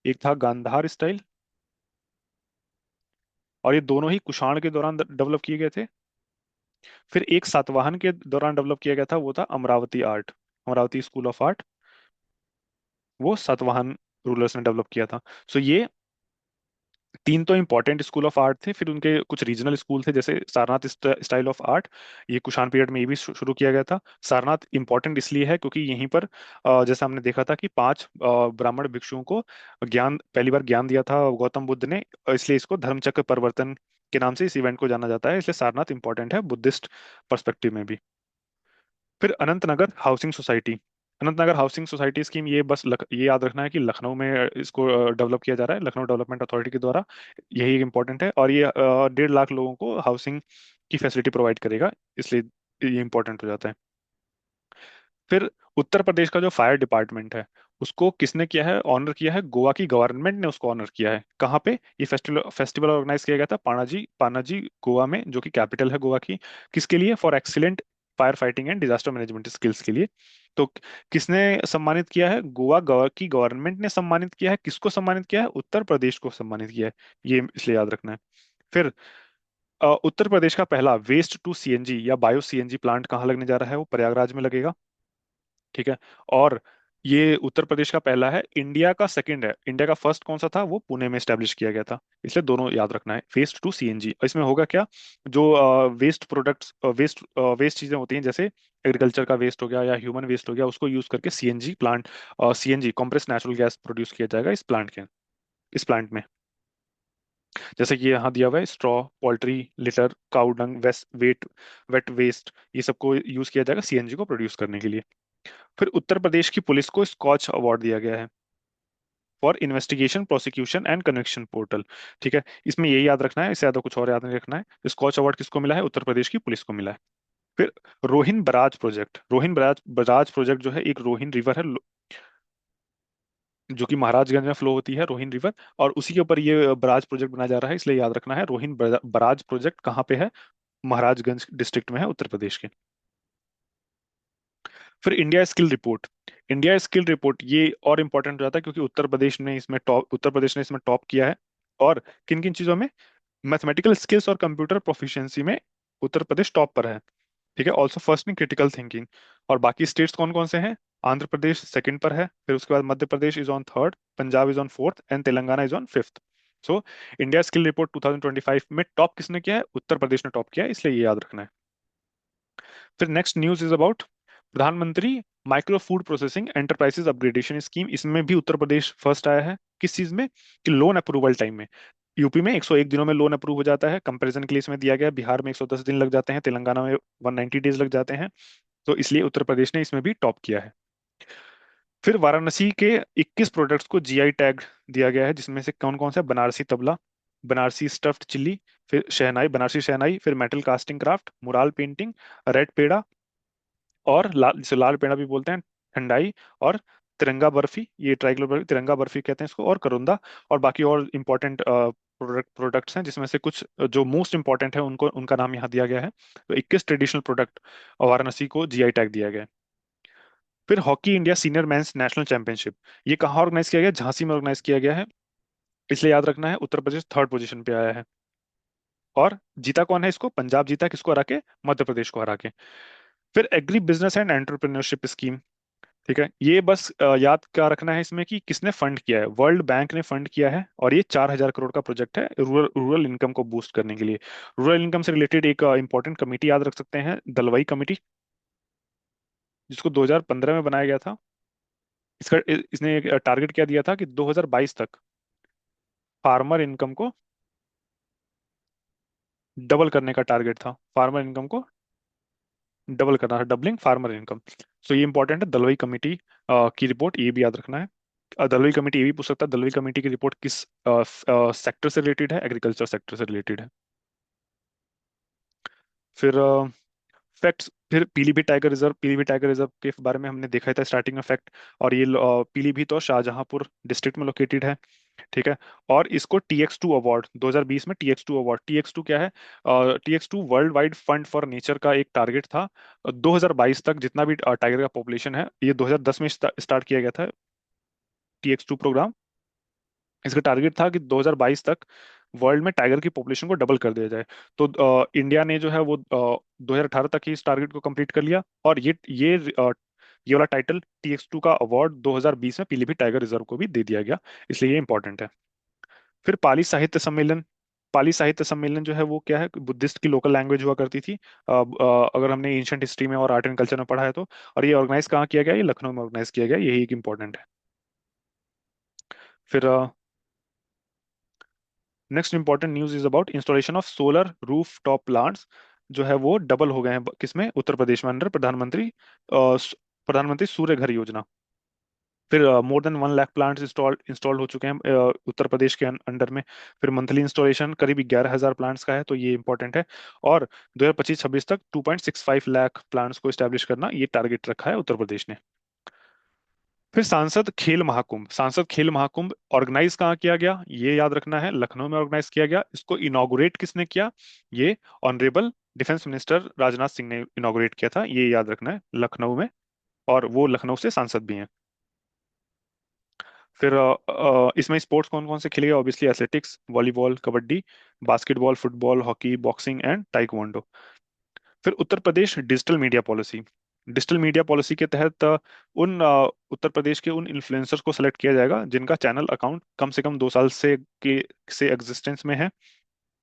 एक था गांधार स्टाइल, और ये दोनों ही कुषाण के दौरान डेवलप किए गए थे। फिर एक सातवाहन के दौरान डेवलप किया गया था, वो था Amravati art, Amravati school of art, वो सातवाहन रूलर्स ने डेवलप किया था। सो ये तीन तो इंपॉर्टेंट स्कूल ऑफ आर्ट थे। फिर उनके कुछ रीजनल स्कूल थे, जैसे सारनाथ स्टाइल ऑफ आर्ट, ये कुषाण पीरियड में ये भी शुरू किया गया था। सारनाथ इंपॉर्टेंट इसलिए है क्योंकि यहीं पर जैसे हमने देखा था कि 5 ब्राह्मण भिक्षुओं को ज्ञान, पहली बार ज्ञान दिया था गौतम बुद्ध ने, इसलिए इसको धर्मचक्र परिवर्तन के नाम से इस इवेंट को जाना जाता है, इसलिए सारनाथ इंपॉर्टेंट है बुद्धिस्ट पर्सपेक्टिव में भी। फिर Anantnagar housing society, Anantnagar housing society scheme, ये बस ये याद रखना है कि लखनऊ में इसको डेवलप किया जा रहा है, लखनऊ डेवलपमेंट अथॉरिटी के द्वारा। यही एक इम्पोर्टेंट है, और ये 1.5 लाख लोगों को हाउसिंग की फैसिलिटी प्रोवाइड करेगा, इसलिए ये इंपॉर्टेंट हो जाता है। फिर उत्तर प्रदेश का जो फायर डिपार्टमेंट है, उसको किसने किया है, ऑनर किया है, गोवा की गवर्नमेंट ने उसको ऑनर किया है। कहाँ पे ये फेस्टिवल फेस्टिवल ऑर्गेनाइज किया गया था, पाणाजी पाणाजी गोवा में, जो कि कैपिटल है गोवा की। किसके लिए, for excellent fire fighting and disaster management skills के लिए। तो किसने सम्मानित किया है, गोवा की गवर्नमेंट ने सम्मानित किया है, किसको सम्मानित किया है, उत्तर प्रदेश को सम्मानित किया है, ये इसलिए याद रखना है। फिर उत्तर प्रदेश का पहला वेस्ट टू सीएनजी या बायो सीएनजी प्लांट कहाँ लगने जा रहा है, वो प्रयागराज में लगेगा। ठीक है। और ये उत्तर प्रदेश का पहला है, इंडिया का सेकंड है, इंडिया का फर्स्ट कौन सा था, वो पुणे में स्टैब्लिश किया गया था। इसलिए दोनों याद रखना है, वेस्ट टू सीएनजी। और इसमें होगा क्या, जो वेस्ट प्रोडक्ट्स, वेस्ट चीजें होती हैं, जैसे एग्रीकल्चर का वेस्ट हो गया या ह्यूमन वेस्ट हो गया, उसको यूज करके CNG plant, CNG compressed natural gas produce किया जाएगा इस प्लांट में। जैसे कि यहाँ दिया हुआ है, straw, poultry litter, cow dung, wet waste, ये सबको यूज किया जाएगा सीएनजी को प्रोड्यूस करने के लिए। फिर उत्तर प्रदेश की पुलिस को स्कॉच अवार्ड दिया गया है, for investigation prosecution and conviction portal. ठीक है, इसमें यही याद रखना है, इससे ज्यादा कुछ और याद नहीं रखना है। स्कॉच अवार्ड किसको मिला है, उत्तर प्रदेश की पुलिस को मिला है। फिर रोहिन बराज बराज प्रोजेक्ट जो है, एक रोहिन रिवर है, जो कि महाराजगंज में फ्लो होती है, रोहिन रिवर, और उसी के ऊपर ये बराज प्रोजेक्ट बनाया जा रहा है, इसलिए याद रखना है, बराज प्रोजेक्ट कहाँ पे है, महाराजगंज डिस्ट्रिक्ट में है, उत्तर प्रदेश के। फिर इंडिया स्किल रिपोर्ट ये और इम्पोर्टेंट हो जाता है क्योंकि उत्तर प्रदेश ने इसमें टॉप किया है। और किन किन चीजों में, मैथमेटिकल स्किल्स और कंप्यूटर प्रोफिशिएंसी में उत्तर प्रदेश टॉप पर है। ठीक है, also first in critical thinking. और बाकी स्टेट्स कौन कौन से हैं, आंध्र प्रदेश सेकंड पर है, फिर उसके बाद Madhya Pradesh is on third, Punjab is on fourth, and Telangana is on fifth. So India skill report 2025 में टॉप किसने किया है, उत्तर प्रदेश ने टॉप किया है, इसलिए ये याद रखना है। फिर नेक्स्ट न्यूज इज अबाउट प्रधानमंत्री micro food processing enterprises upgradation scheme, इसमें भी उत्तर प्रदेश फर्स्ट आया है। किस चीज में, कि लोन अप्रूवल टाइम में। यूपी में 101 दिनों में लोन अप्रूव हो जाता है, कंपैरिजन के लिए इसमें दिया गया है, बिहार में 110 दिन लग जाते हैं, तेलंगाना में 190 डेज लग जाते हैं। तो इसलिए उत्तर प्रदेश ने इसमें भी टॉप किया है। फिर वाराणसी के 21 प्रोडक्ट्स को जीआई टैग दिया गया है, जिसमें से कौन कौन सा, बनारसी तबला, बनारसी स्टफ्ड चिल्ली, फिर शहनाई, बनारसी शहनाई, फिर metal casting craft, mural painting, red peda, और लाल, जिसे लाल पेड़ा भी बोलते हैं, ठंडाई, और तिरंगा बर्फी, ये ट्राइकलर बर्फी, तिरंगा बर्फी कहते हैं इसको, और करोंदा, और बाकी और इम्पोर्टेंट प्रोडक्ट्स हैं, जिसमें से कुछ जो मोस्ट इंपॉर्टेंट है उनको उनका नाम यहाँ दिया गया है। तो 21 ट्रेडिशनल प्रोडक्ट वाराणसी को जीआई टैग दिया गया है। फिर hockey India senior mains national championship, ये कहाँ ऑर्गेनाइज किया गया? झांसी में ऑर्गेनाइज किया गया है। इसलिए याद रखना है, उत्तर प्रदेश थर्ड पोजीशन पे आया है। और जीता कौन है इसको? पंजाब जीता, किसको हरा के? मध्य प्रदेश को हरा के। फिर agri business and entrepreneurship scheme, ठीक है, ये बस याद क्या रखना है इसमें कि किसने फंड किया है? वर्ल्ड बैंक ने फंड किया है, और ये 4,000 करोड़ का प्रोजेक्ट है रूरल रूरल इनकम को बूस्ट करने के लिए। रूरल इनकम से रिलेटेड एक इंपॉर्टेंट कमेटी याद रख सकते हैं, दलवाई कमेटी, जिसको 2015 में बनाया गया था। इसने एक टारगेट क्या दिया था कि 2022 तक फार्मर इनकम को डबल करने का टारगेट था। फार्मर इनकम को डबल करना था, डबलिंग फार्मर इनकम। सो ये इंपॉर्टेंट है, दलवाई कमेटी की रिपोर्ट, ये भी याद रखना है। दलवाई कमेटी ये भी पूछ सकता है, दलवाई कमेटी की रिपोर्ट किस सेक्टर से रिलेटेड है? एग्रीकल्चर सेक्टर से रिलेटेड है। फिर फैक्ट्स, फिर पीलीभीत टाइगर रिजर्व के बारे में हमने देखा था स्टार्टिंग में फैक्ट। और ये पीलीभीत और शाहजहांपुर डिस्ट्रिक्ट में लोकेटेड है, ठीक है। और इसको TX2 अवार्ड 2020 में, TX2 अवार्ड, TX2 क्या है? TX2 world wide fund for nature का एक टारगेट था। 2022 तक जितना भी टाइगर का पॉपुलेशन है, ये 2010 में स्टार्ट किया गया था TX2 प्रोग्राम। इसका टारगेट था कि 2022 तक वर्ल्ड में टाइगर की पॉपुलेशन को डबल कर दिया जाए। तो इंडिया ने जो है वो 2018 तक ही इस टारगेट को कंप्लीट कर लिया। और ये वाला टाइटल TX2 का अवार्ड 2020 में पीलीभीत टाइगर रिजर्व को भी दे दिया गया, इसलिए ये इंपॉर्टेंट है। फिर पाली साहित्य सम्मेलन जो है वो क्या है? बुद्धिस्ट की लोकल लैंग्वेज हुआ करती थी, अगर हमने एंशियंट हिस्ट्री में और आर्ट एंड कल्चर में पढ़ा है तो। और ये ऑर्गेनाइज कहाँ किया गया? ये लखनऊ में ऑर्गेनाइज किया गया, यही एक इंपॉर्टेंट है। फिर next important news is about installation of solar roof top plants, जो है वो डबल हो गए हैं किसमें? उत्तर प्रदेश में, अंडर प्रधानमंत्री सूर्य घर योजना। फिर more than 1 lakh plants installed हो चुके हैं उत्तर प्रदेश के अंडर में। फिर मंथली इंस्टॉलेशन करीब 11,000 प्लांट्स का है, तो ये इंपॉर्टेंट है। और 2025-26 तक 2.65 लाख प्लांट्स को स्टैब्लिश करना, ये टारगेट रखा है उत्तर प्रदेश ने। फिर सांसद खेल महाकुंभ ऑर्गेनाइज कहाँ किया गया? ये याद रखना है, लखनऊ में ऑर्गेनाइज किया गया। इसको इनॉग्रेट किसने किया? ये honourable defence minister Rajnath Singh ने इनॉग्रेट किया था, ये याद रखना है, लखनऊ में। और वो लखनऊ से सांसद भी हैं। फिर इसमें स्पोर्ट्स कौन कौन से खेले गए? Obviously athletics, volleyball, kabaddi, basketball, football, hockey, boxing and taekwondo. फिर Uttar Pradesh digital media policy. Digital media policy के तहत उत्तर प्रदेश के उन इन्फ्लुएंसर्स को सेलेक्ट किया जाएगा जिनका चैनल अकाउंट कम से कम 2 साल से एग्जिस्टेंस में है,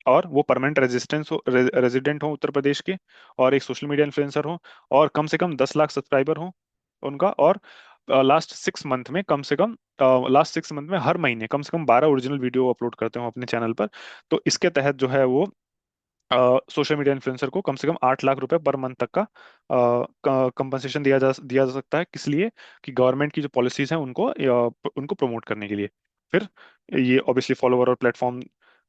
और वो परमानेंट रेजिडेंट हो उत्तर प्रदेश के, और एक सोशल मीडिया इन्फ्लुएंसर हो, और कम से कम 10 लाख सब्सक्राइबर हो उनका। और लास्ट 6 मंथ में हर महीने कम से कम 12 ओरिजिनल वीडियो अपलोड करते हो अपने चैनल पर। तो इसके तहत जो है वो सोशल मीडिया इन्फ्लुएंसर को कम से कम 8 लाख रुपए पर मंथ तक का कंपनसेशन दिया जा सकता है। किस लिए? कि गवर्नमेंट की जो पॉलिसीज हैं उनको प्रमोट करने के लिए। फिर ये ऑब्वियसली फॉलोवर और प्लेटफॉर्म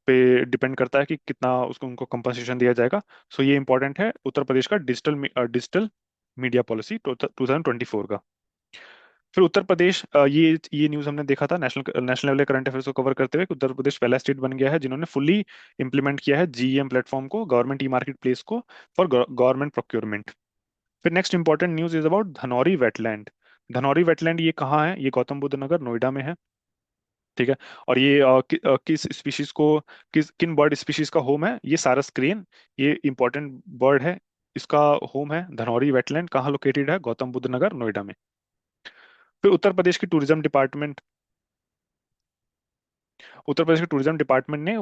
पे डिपेंड करता है कि कितना उसको उनको कंपनसेशन दिया जाएगा। सो ये इंपॉर्टेंट है उत्तर प्रदेश का डिजिटल मीडिया पॉलिसी 2024 का। फिर उत्तर प्रदेश, ये न्यूज हमने देखा था national national level current affairs को कवर करते हुए, कि उत्तर प्रदेश पहला स्टेट बन गया है जिन्होंने फुल्ली इंप्लीमेंट किया है GEM प्लेटफॉर्म को, गवर्नमेंट ई मार्केट प्लेस को, फॉर गवर्नमेंट प्रोक्योरमेंट। फिर next important news is about Dhanauri wetland. Dhanauri wetland ये कहाँ है? ये गौतम बुद्ध नगर नोएडा में है, ठीक है। और ये किस स्पीशीज को, किन बर्ड स्पीशीज का होम है? ये सारस क्रेन, ये इंपॉर्टेंट बर्ड है, इसका होम है धनौरी वेटलैंड, कहाँ लोकेटेड है? गौतम बुद्ध नगर नोएडा में। फिर उत्तर प्रदेश के टूरिज्म डिपार्टमेंट ने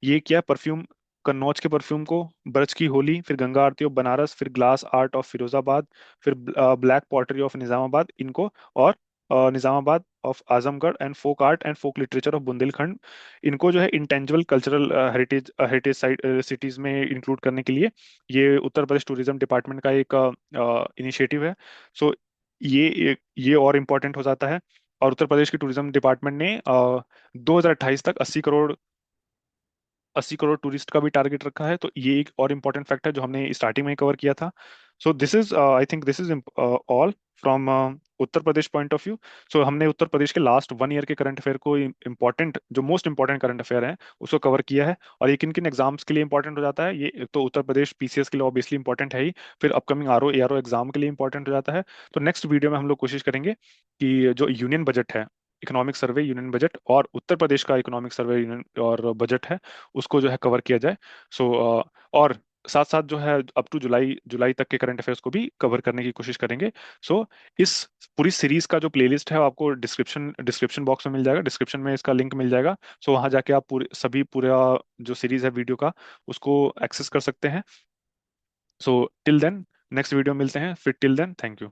ये किया परफ्यूम, कन्नौज के परफ्यूम को, ब्रज की होली, फिर गंगा आरती ऑफ बनारस, फिर ग्लास आर्ट ऑफ फिरोजाबाद, फिर ब्लैक पॉटरी ऑफ निजामाबाद, इनको, और Nizamabad of Azamgarh, and folk art and folk literature of Bundelkhand, इनको जो है intangible cultural heritage site cities में इंक्लूड करने के लिए ये उत्तर प्रदेश टूरिज्म डिपार्टमेंट का एक इनिशिएटिव है। सो ये और इम्पोर्टेंट हो जाता है। और उत्तर प्रदेश के टूरिज्म डिपार्टमेंट ने 2028 तक 80 करोड़ टूरिस्ट का भी टारगेट रखा है। तो ये एक और इम्पोर्टेंट फैक्ट है जो हमने स्टार्टिंग में कवर किया था। So this is I think this is all from Uttar Pradesh point of view. So हमने उत्तर प्रदेश के लास्ट 1 ईयर के करंट अफेयर को, इम्पोर्टेंट जो मोस्ट इंपॉर्टेंट करंट अफेयर है उसको कवर किया है। और ये किन किन एग्जाम्स के लिए इंपॉर्टेंट हो जाता है, ये एक तो उत्तर प्रदेश पीसीएस के लिए ऑब्वियसली इंपॉर्टेंट है ही, फिर अपकमिंग आरओ एआरओ एग्जाम के लिए इंपॉर्टेंट हो जाता है। तो नेक्स्ट वीडियो में हम लोग कोशिश करेंगे कि जो यूनियन बजट है, इकोनॉमिक सर्वे यूनियन बजट, और उत्तर प्रदेश का इकोनॉमिक सर्वे यूनियन और बजट है, उसको जो है कवर किया जाए। सो और साथ साथ जो है अप टू जुलाई जुलाई तक के करंट अफेयर्स को भी कवर करने की कोशिश करेंगे। सो इस पूरी सीरीज का जो प्लेलिस्ट है वो आपको डिस्क्रिप्शन डिस्क्रिप्शन बॉक्स में मिल जाएगा, डिस्क्रिप्शन में इसका लिंक मिल जाएगा। सो वहां जाके आप पूरा जो सीरीज है वीडियो का उसको एक्सेस कर सकते हैं। So till then, next video मिलते हैं फिर। Till then, thank you.